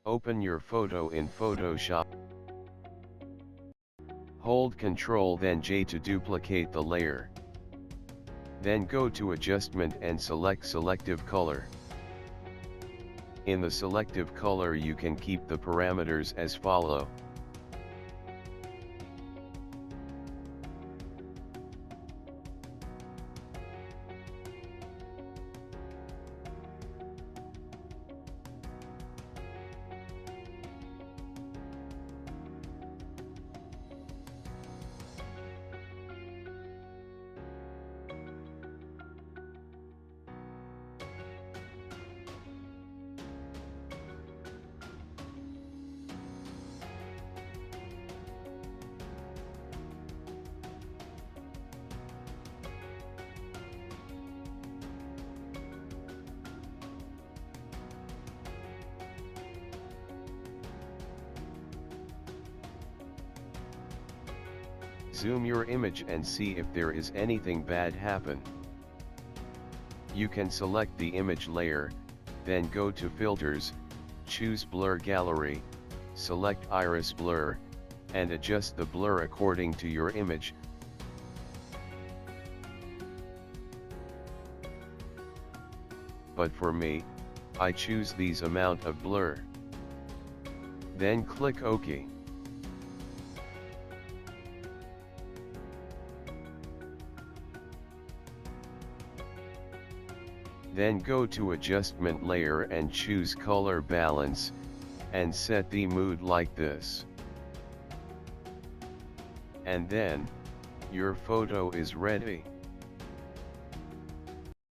Open your photo in Photoshop. Hold Ctrl then J to duplicate the layer. Then go to Adjustment and select Selective Color. In the selective color you can keep the parameters as follow. Zoom your image and see if there is anything bad happen. You can select the image layer, then go to Filters, choose Blur Gallery, select Iris Blur, and adjust the blur according to your image. But for me, I choose these amount of blur. Then click OK. Then go to Adjustment Layer and choose Color Balance, and set the mood like this. And then, your photo is ready.